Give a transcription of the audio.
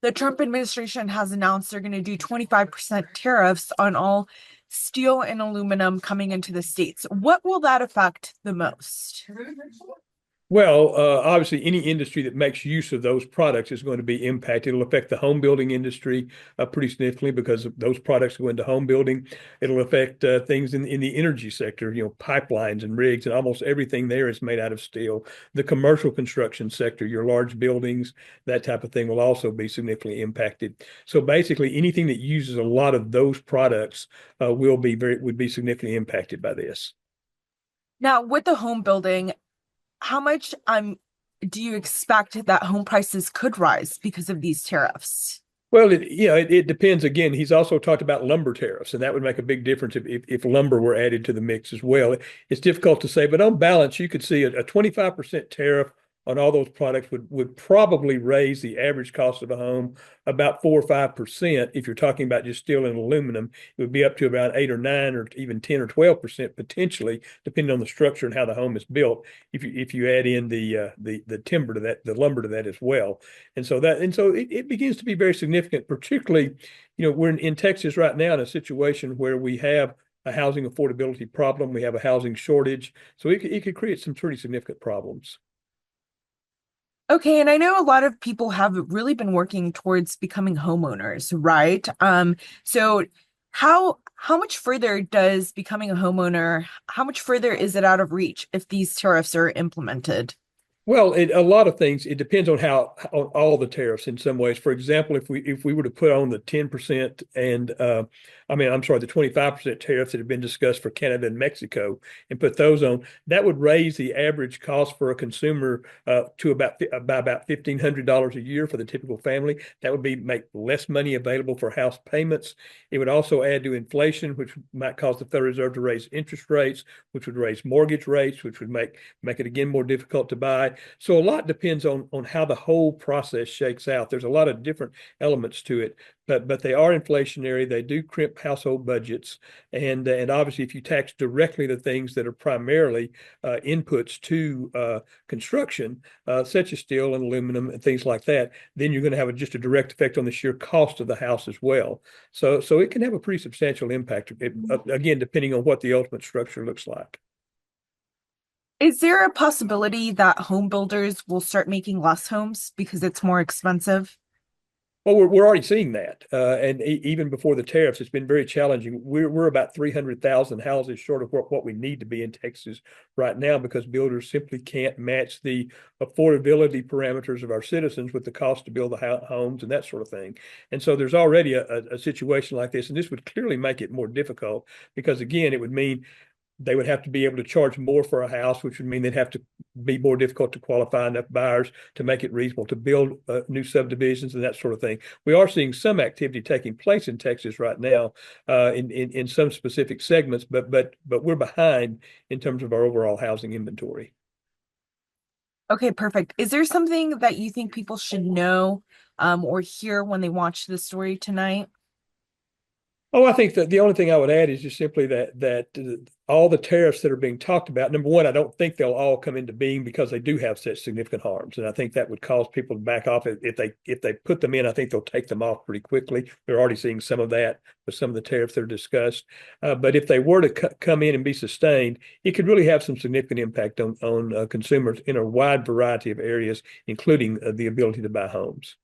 the Trump administration has announced they're going to do 25% tariffs on all steel and aluminum coming into the States. What will that affect the most? Well, obviously, any industry that makes use of those products is going to be impacted. It'll affect the home building industry pretty significantly because those products go into home building. It'll affect things in the energy sector, pipelines and rigs, and almost everything there is made out of steel. The commercial construction sector, your large buildings, that type of thing will also be significantly impacted. So basically, anything that uses a lot of those products would be significantly impacted by this. Now, with the home building, how much do you expect that home prices could rise because of these tariffs? Well, it depends. Again, he's also talked about lumber tariffs, and that would make a big difference if lumber were added to the mix as well. It's difficult to say, but on balance, you could see a 25% tariff on all those products would probably raise the average cost of a home about 4 or 5%. If you're talking about just steel and aluminum, it would be up to about 8 or 9 or even 10 or 12% potentially, depending on the structure and how the home is built. If you add in the timber to that, the lumber to that as well, and so it begins to be very significant. Particularly, we're in Texas right now in a situation where we have a housing affordability problem, we have a housing shortage, so it could create some pretty significant problems. Okay, and I know a lot of people have really been working towards becoming homeowners, right? So how much further does becoming a homeowner, how much further is it out of reach if these tariffs are implemented? Well, a lot of things. It depends on on all the tariffs in some ways. For example, if we were to put on the 10% and I'm sorry, the 25% tariffs that have been discussed for Canada and Mexico, and put those on, that would raise the average cost for a consumer to about $1,500 a year for the typical family. That would make less money available for house payments. It would also add to inflation, which might cause the Federal Reserve to raise interest rates, which would raise mortgage rates, which would make it again more difficult to buy. So a lot depends on how the whole process shakes out. There's a lot of different elements to it, but they are inflationary. They do crimp household budgets, and obviously, if you tax directly the things that are primarily inputs to construction, such as steel and aluminum and things like that, then you're going to have just a direct effect on the sheer cost of the house as well. So it can have a pretty substantial impact, again, depending on what the ultimate structure looks like. Is there a possibility that home builders will start making less homes because it's more expensive? Well, we're already seeing that, and even before the tariffs, it's been very challenging. We're about 300,000 houses short of what we need to be in Texas right now because builders simply can't match the affordability parameters of our citizens with the cost to build the homes and that sort of thing. And so there's already a situation like this, and this would clearly make it more difficult because again, it would mean they would have to be able to charge more for a house, which would mean they'd have to be more difficult to qualify enough buyers to make it reasonable to build new subdivisions and that sort of thing. We are seeing some activity taking place in Texas right now in some specific segments, but we're behind in terms of our overall housing inventory. Okay, perfect. Is there something that you think people should know or hear when they watch this story tonight? Oh, I think that the only thing I would add is just simply that all the tariffs that are being talked about, number one, I don't think they'll all come into being because they do have such significant harms, and I think that would cause people to back off if they put them in. I think they'll take them off pretty quickly. We're already seeing some of that with some of the tariffs that are discussed. But if they were to come in and be sustained, it could really have some significant impact on consumers in a wide variety of areas, including the ability to buy homes.